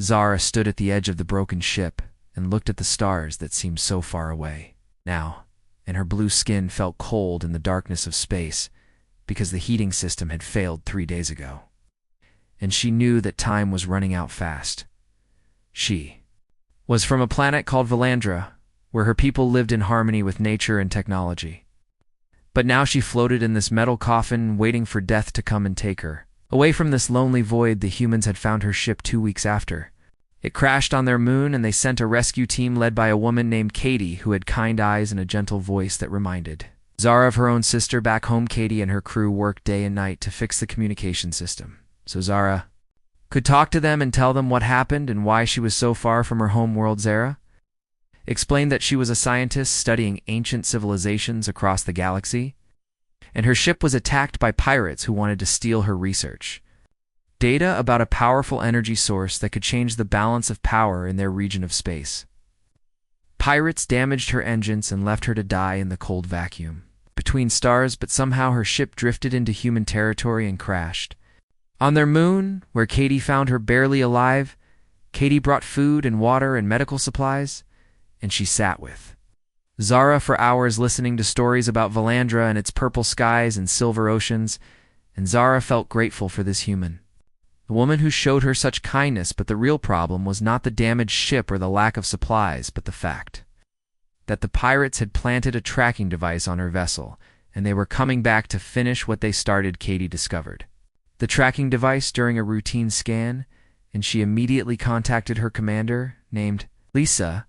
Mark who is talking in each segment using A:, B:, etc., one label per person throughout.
A: Zara stood at the edge of the broken ship and looked at the stars that seemed so far away now, and her blue skin felt cold in the darkness of space because the heating system had failed 3 days ago. And she knew that time was running out fast. She was from a planet called Valandra, where her people lived in harmony with nature and technology. But now she floated in this metal coffin, waiting for death to come and take her. Away from this lonely void, the humans had found her ship 2 weeks after. It crashed on their moon, and they sent a rescue team led by a woman named Katie, who had kind eyes and a gentle voice that reminded Zara of her own sister. Back home, Katie and her crew worked day and night to fix the communication system, so Zara could talk to them and tell them what happened and why she was so far from her home world. Zara explained that she was a scientist studying ancient civilizations across the galaxy, and her ship was attacked by pirates who wanted to steal her research data about a powerful energy source that could change the balance of power in their region of space. Pirates damaged her engines and left her to die in the cold vacuum between stars, but somehow her ship drifted into human territory and crashed. On their moon, where Katie found her barely alive, Katie brought food and water and medical supplies, and she sat with Zara for hours listening to stories about Valandra and its purple skies and silver oceans, and Zara felt grateful for this human, the woman who showed her such kindness. But the real problem was not the damaged ship or the lack of supplies, but the fact that the pirates had planted a tracking device on her vessel, and they were coming back to finish what they started. Katie discovered the tracking device during a routine scan, and she immediately contacted her commander, named Lisa,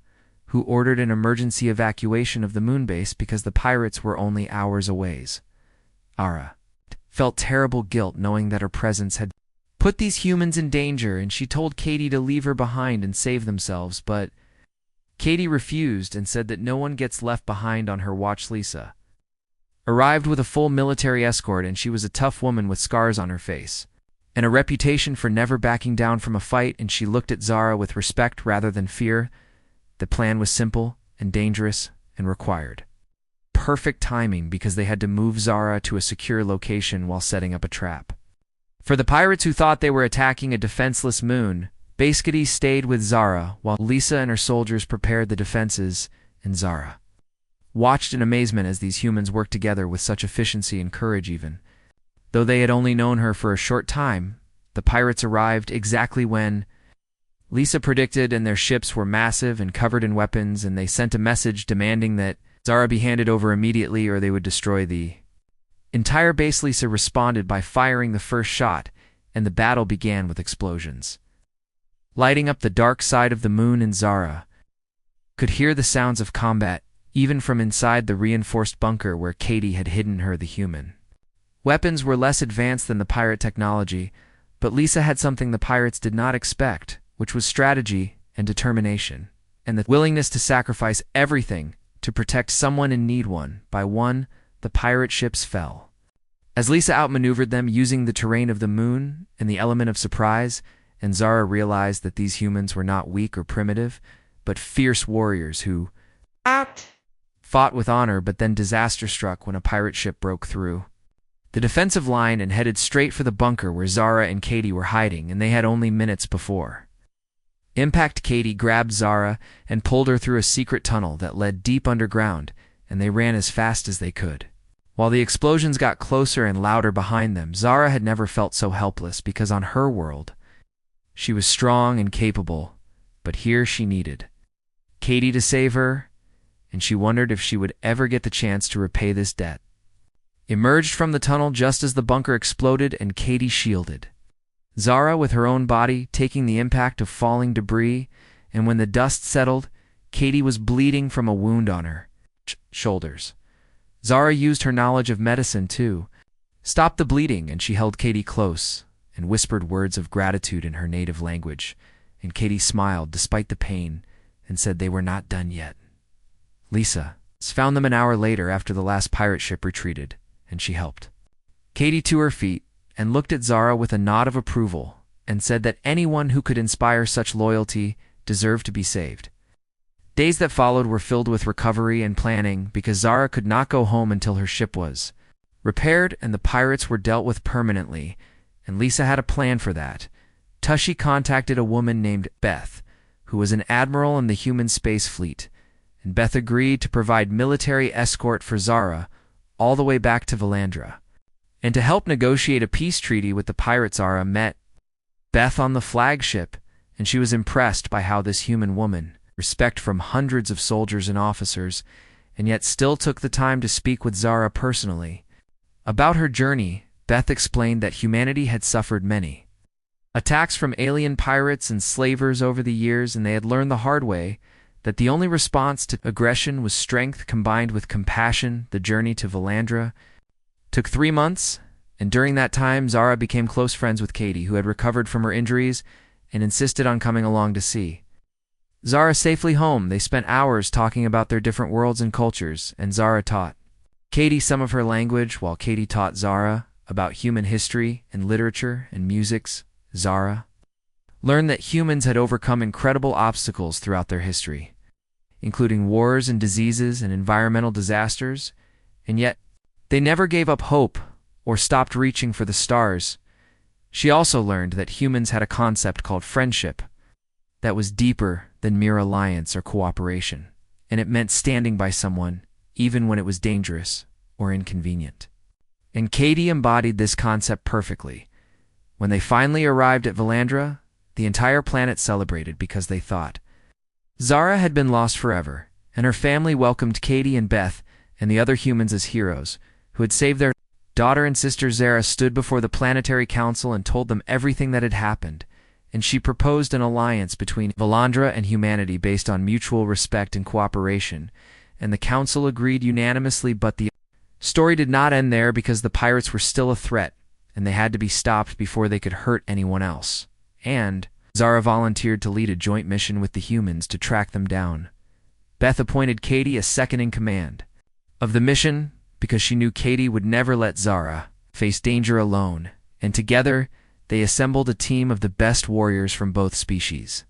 A: who ordered an emergency evacuation of the moonbase because the pirates were only hours away. Zara felt terrible guilt knowing that her presence had put these humans in danger, and she told Katie to leave her behind and save themselves, but Katie refused and said that no one gets left behind on her watch. Lisa arrived with a full military escort, and she was a tough woman with scars on her face and a reputation for never backing down from a fight, and she looked at Zara with respect rather than fear. The plan was simple and dangerous and required perfect timing because they had to move Zara to a secure location while setting up a trap. For the pirates who thought they were attacking a defenseless moon, Katie stayed with Zara while Lisa and her soldiers prepared the defenses, and Zara watched in amazement as these humans worked together with such efficiency and courage. Even though they had only known her for a short time, the pirates arrived exactly when Lisa predicted, and their ships were massive and covered in weapons, and they sent a message demanding that Zara be handed over immediately or they would destroy the entire base. Lisa responded by firing the first shot, and the battle began with explosions lighting up the dark side of the moon, and Zara could hear the sounds of combat even from inside the reinforced bunker where Katie had hidden her. The human weapons were less advanced than the pirate technology, but Lisa had something the pirates did not expect, which was strategy and determination, and the willingness to sacrifice everything to protect someone in need. One by one, the pirate ships fell as Lisa outmaneuvered them using the terrain of the moon and the element of surprise, and Zara realized that these humans were not weak or primitive, but fierce warriors who fought with honor. But then disaster struck when a pirate ship broke through the defensive line and headed straight for the bunker where Zara and Katie were hiding, and they had only minutes before impact. Katie grabbed Zara and pulled her through a secret tunnel that led deep underground, and they ran as fast as they could. While the explosions got closer and louder behind them, Zara had never felt so helpless because on her world, she was strong and capable, but here she needed Katie to save her, and she wondered if she would ever get the chance to repay this debt. Emerged from the tunnel just as the bunker exploded, and Katie shielded Zara with her own body, taking the impact of falling debris, and when the dust settled, Katie was bleeding from a wound on her shoulders. Zara used her knowledge of medicine to stop the bleeding, and she held Katie close and whispered words of gratitude in her native language, and Katie smiled despite the pain and said they were not done yet. Lisa found them an hour later after the last pirate ship retreated, and she helped Katie to her feet and looked at Zara with a nod of approval and said that anyone who could inspire such loyalty deserved to be saved. Days that followed were filled with recovery and planning because Zara could not go home until her ship was repaired and the pirates were dealt with permanently, and Lisa had a plan for that, Tushy contacted a woman named Beth, who was an admiral in the human space fleet, and Beth agreed to provide military escort for Zara all the way back to Valandra. And to help negotiate a peace treaty with the pirates, Zara met Beth on the flagship, and she was impressed by how this human woman, respect from hundreds of soldiers and officers, and yet still took the time to speak with Zara personally. About her journey, Beth explained that humanity had suffered many attacks from alien pirates and slavers over the years, and they had learned the hard way that the only response to aggression was strength combined with compassion. The journey to Valandra took 3 months, and during that time, Zara became close friends with Katie, who had recovered from her injuries and insisted on coming along to see Zara safely home. They spent hours talking about their different worlds and cultures, and Zara taught Katie some of her language, while Katie taught Zara about human history and literature and musics. Zara learned that humans had overcome incredible obstacles throughout their history, including wars and diseases and environmental disasters, and yet they never gave up hope or stopped reaching for the stars. She also learned that humans had a concept called friendship that was deeper than mere alliance or cooperation, and it meant standing by someone even when it was dangerous or inconvenient. And Katie embodied this concept perfectly. When they finally arrived at Valandra, the entire planet celebrated because they thought Zara had been lost forever, and her family welcomed Katie and Beth and the other humans as heroes who had saved their daughter and sister. Zara stood before the planetary council and told them everything that had happened, and she proposed an alliance between Valandra and humanity based on mutual respect and cooperation, and the council agreed unanimously. But the story did not end there, because the pirates were still a threat, and they had to be stopped before they could hurt anyone else. And Zara volunteered to lead a joint mission with the humans to track them down. Beth appointed Katie as second in command of the mission because she knew Katie would never let Zara face danger alone, and together they assembled a team of the best warriors from both species.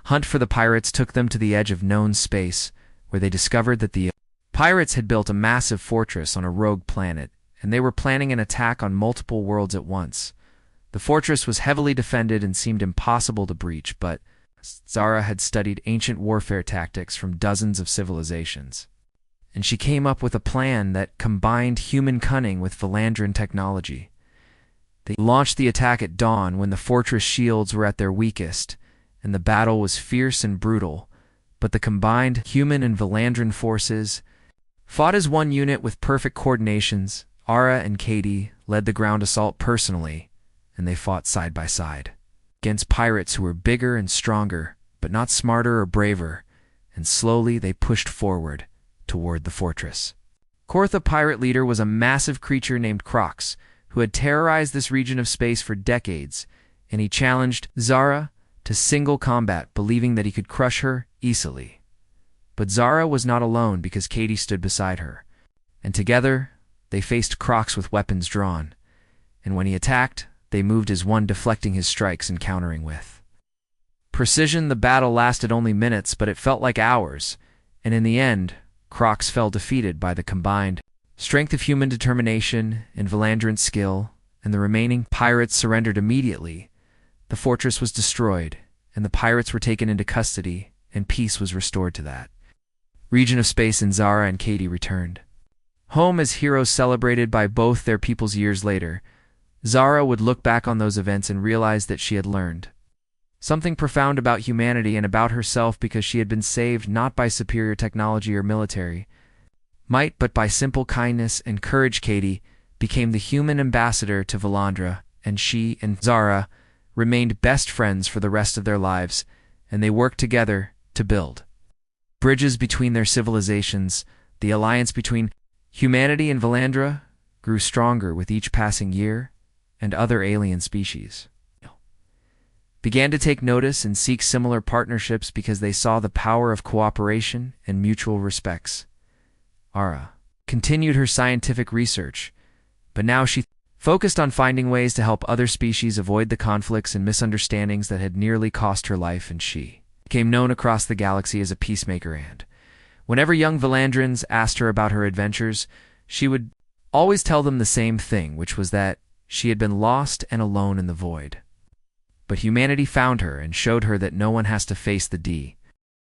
A: Hunt for the pirates took them to the edge of known space, where they discovered that the pirates had built a massive fortress on a rogue planet, and they were planning an attack on multiple worlds at once. The fortress was heavily defended and seemed impossible to breach, but Zara had studied ancient warfare tactics from dozens of civilizations, and she came up with a plan that combined human cunning with Valandran technology. They launched the attack at dawn when the fortress shields were at their weakest, and the battle was fierce and brutal, but the combined human and Valandran forces fought as one unit with perfect coordinations. Zara and Katie led the ground assault personally, and they fought side by side against pirates who were bigger and stronger, but not smarter or braver, and slowly they pushed forward toward the fortress. Korth, the pirate leader, was a massive creature named Crocs, who had terrorized this region of space for decades, and he challenged Zara to single combat, believing that he could crush her easily. But Zara was not alone, because Katie stood beside her, and together they faced Crocs with weapons drawn, and when he attacked, they moved as one, deflecting his strikes and countering with precision. The battle lasted only minutes, but it felt like hours, and in the end, Crocs fell defeated by the combined strength of human determination and Valandran skill, and the remaining pirates surrendered immediately. The fortress was destroyed, and the pirates were taken into custody, and peace was restored to that region of space, and Zara and Katie returned home as heroes celebrated by both their peoples. Years later, Zara would look back on those events and realize that she had learned something profound about humanity and about herself, because she had been saved not by superior technology or military might, but by simple kindness and courage. Katie became the human ambassador to Valandra, and she and Zara remained best friends for the rest of their lives, and they worked together to build bridges between their civilizations. The alliance between humanity and Valandra grew stronger with each passing year, and other alien species began to take notice and seek similar partnerships because they saw the power of cooperation and mutual respects. Zara continued her scientific research, but now she focused on finding ways to help other species avoid the conflicts and misunderstandings that had nearly cost her life, and she became known across the galaxy as a peacemaker. And whenever young Valandrans asked her about her adventures, she would always tell them the same thing, which was that she had been lost and alone in the void. But humanity found her and showed her that no one has to face the D